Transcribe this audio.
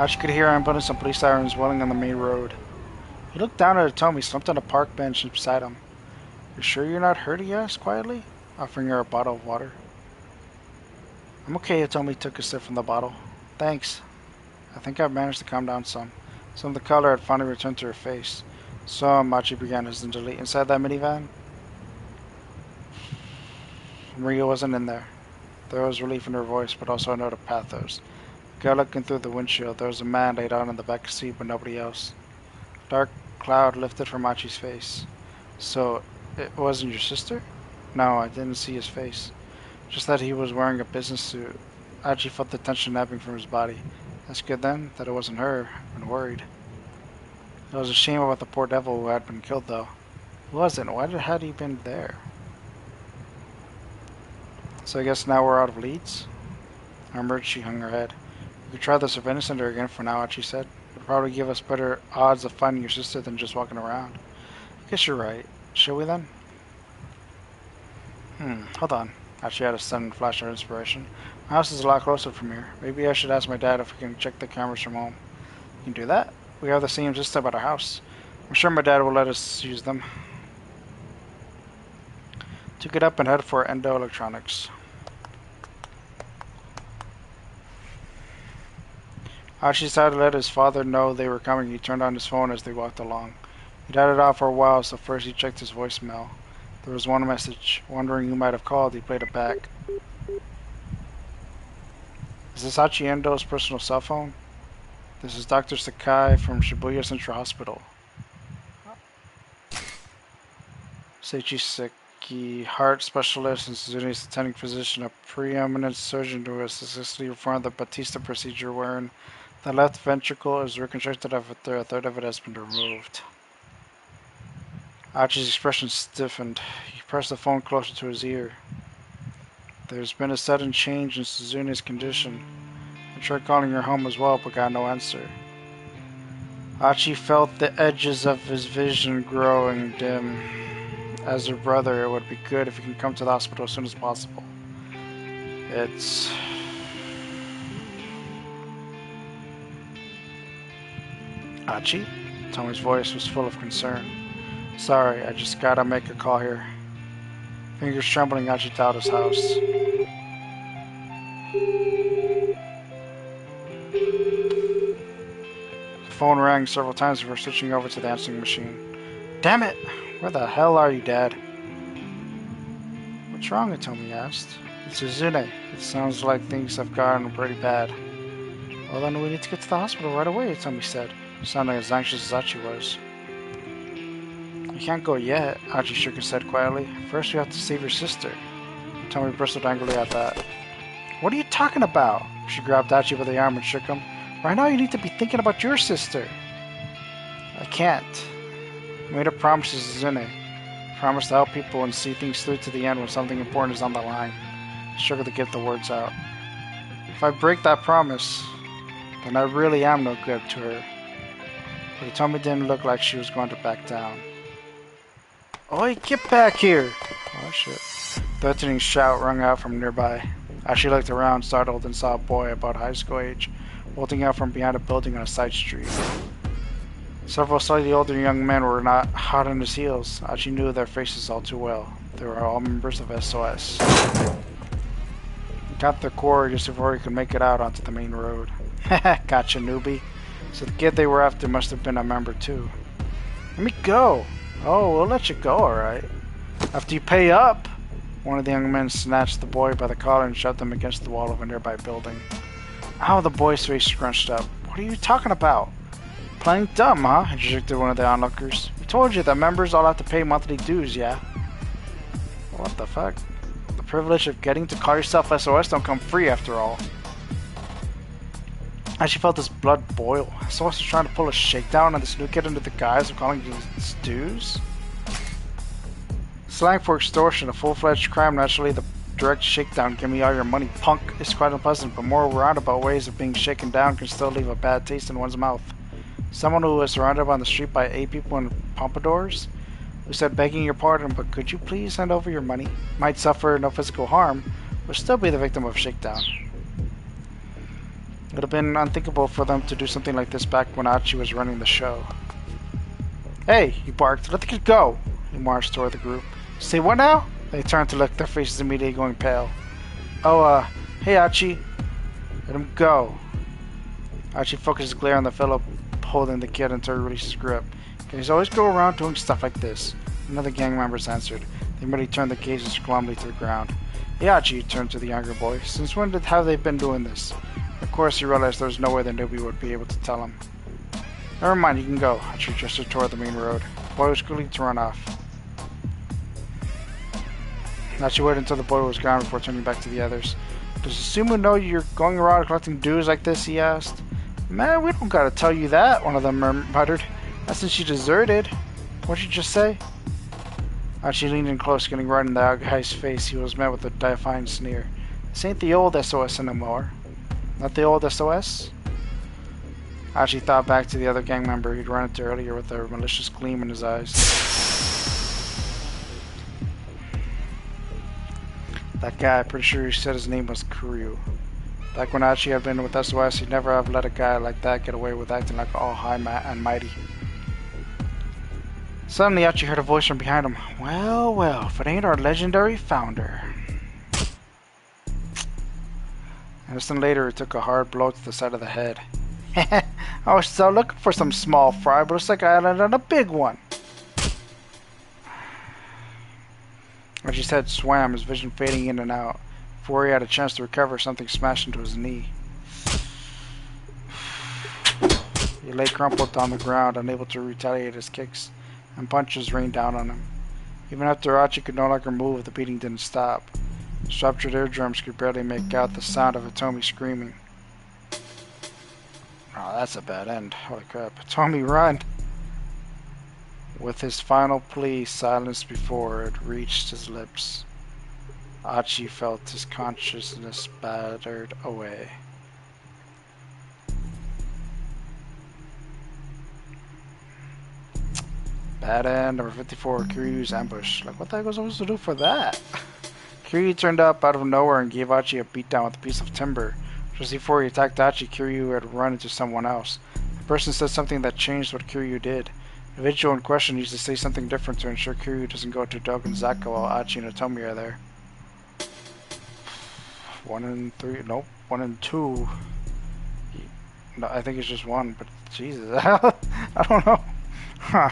Achi could hear ambulance and police sirens wailing on the main road. He looked down at Atomi, slumped on a park bench beside him. You sure you're not hurt? He asked quietly, offering her a bottle of water. I'm okay, Atomi took a sip from the bottle. Thanks. I think I've managed to calm down some. Some of the color had finally returned to her face. So, Achi began hesitantly. Inside that minivan? Maria wasn't in there. There was relief in her voice, but also a note of pathos. Girl looking through the windshield, there was a man laid out in the back seat, but nobody else. A dark cloud lifted from Achi's face. So, it wasn't your sister? No, I didn't see his face. Just that he was wearing a business suit. Achi felt the tension napping from his body. That's good then, that it wasn't her. I've been worried. It was a shame about the poor devil who had been killed, though. Who wasn't? Why had he been there? So I guess now we're out of leads? Armored, she hung her head. We could try the surveillance center again for now, Achi said. It'll probably give us better odds of finding your sister than just walking around. I guess you're right. Shall we then? Hold on. Achi had a sudden flash of inspiration. My house is a lot closer from here. Maybe I should ask my dad if we can check the cameras from home. You can do that? We have the same system at our house. I'm sure my dad will let us use them. Took it up and headed for Endo Electronics. Achi decided to let his father know they were coming. He turned on his phone as they walked along. He'd had it off for a while, so first he checked his voicemail. There was one message. Wondering who might have called, he played it back. Is this Achi Endo's personal cell phone? This is Dr. Sakai from Shibuya Central Hospital. Seiichi Seki, heart specialist and Suzune's attending physician, a preeminent surgeon who has successfully performed the Batista procedure wherein the left ventricle is reconstructed after a third of it has been removed. Achi's expression stiffened. He pressed the phone closer to his ear. There's been a sudden change in Suzune's condition. I tried calling her home as well, but got no answer. Achi felt the edges of his vision growing dim. As her brother, it would be good if he can come to the hospital as soon as possible. It's... Achi? Tommy's voice was full of concern. Sorry, I just gotta make a call here. Fingers trembling, Achi dialed his house. The phone rang several times before switching over to the answering machine. Damn it! Where the hell are you, Dad? What's wrong? Tomi asked. It's Suzune. It sounds like things have gotten pretty bad. Well, then we need to get to the hospital right away, Tomi said, sounding as anxious as Achi was. You can't go yet, Achi shook his head quietly. First we have to save your sister. Tomi bristled angrily at that. What are you talking about? She grabbed Achi by the arm and shook him. Right now you need to be thinking about your sister. I can't. I made a promise to Suzune. Promise to help people and see things through to the end when something important is on the line. I struggled to get the words out. If I break that promise, then I really am no good to her. But Tomi didn't look like she was going to back down. Oi, get back here! Oh shit. Threatening shout rang out from nearby. As she looked around, startled, and saw a boy about high school age, bolting out from behind a building on a side street. Several slightly older young men were not hot on his heels. Achi knew their faces all too well. They were all members of SOS. He got the core just before he could make it out onto the main road. Haha, gotcha, newbie. So the kid they were after must have been a member too. Let me go! Oh, we'll let you go, alright. After you pay up! One of the young men snatched the boy by the collar and shoved him against the wall of a nearby building. Ow, the boy's face scrunched up. What are you talking about? Playing dumb, huh? Interjected one of the onlookers. We told you that members all have to pay monthly dues, yeah? What the fuck? The privilege of getting to call yourself SOS don't come free after all. As she felt his blood boil, SOS was trying to pull a shakedown on this new kid under the guise of calling it dues? Slang for extortion, a full-fledged crime. Naturally, the direct shakedown, give me all your money, punk, is quite unpleasant, but more roundabout ways of being shaken down can still leave a bad taste in one's mouth. Someone who was surrounded on the street by 8 people in pompadours, who said, begging your pardon, but could you please hand over your money, might suffer no physical harm, but still be the victim of shakedown. It would have been unthinkable for them to do something like this back when Achi was running the show. Hey, he barked. Let the kid go. He marched toward the group. Say what now? They turned to look, their faces immediately going pale. Oh, hey Achi. Let him go. Achi focused his glare on the fellow holding the kid until he released his grip. He's always go around doing stuff like this. Another gang members answered. They immediately turned the cases glumly to the ground. Hey Achi turned to the younger boy. Since when have they been doing this? Of course he realized there was no way the newbie would be able to tell him. Never mind, you can go. Achi gestured toward the main road. The boy was quickly to run off. Achi waited until the boy was gone before turning back to the others. Does Susumu know you're going around collecting dues like this? He asked. Man, we don't gotta tell you that, one of them muttered. Not since she deserted. What'd you just say? Achi leaned in close, getting right in the guy's face. He was met with a defiant sneer. This ain't the old SOS anymore. Not the old SOS? Achi thought back to the other gang member he'd run into earlier with a malicious gleam in his eyes. That guy, pretty sure he said his name was Kiryu. Back when Achi had been with SOS, he'd never have let a guy like that get away with acting like all high and mighty. Suddenly, Achi heard a voice from behind him. Well, well, if it ain't our legendary founder. An instant later, he took a hard blow to the side of the head. I was still looking for some small fry, but looks like I landed on a big one. Achi's head swam, his vision fading in and out. Before he had a chance to recover, something smashed into his knee. He lay crumpled on the ground, unable to retaliate his kicks, and punches rained down on him. Even after Achi could no longer move, the beating didn't stop. His ruptured eardrums could barely make out the sound of Hitomi screaming. Oh, that's a bad end. Holy crap. Hitomi, run! With his final plea silenced before it reached his lips, Achi felt his consciousness battered away. Bad end, number 54, Kiryu's ambush. Like, what the heck was I supposed to do for that? Kiryu turned up out of nowhere and gave Achi a beatdown with a piece of timber. Just before he attacked Achi, Kiryu had run into someone else. The person said something that changed what Kiryu did. The individual in question needs to say something different to ensure Kiryu doesn't go to Dogen Zaka while Achi and Hitomi are there. 1 and 3, nope, 1 and 2. No, I think it's just 1, but Jesus, I don't know. Huh.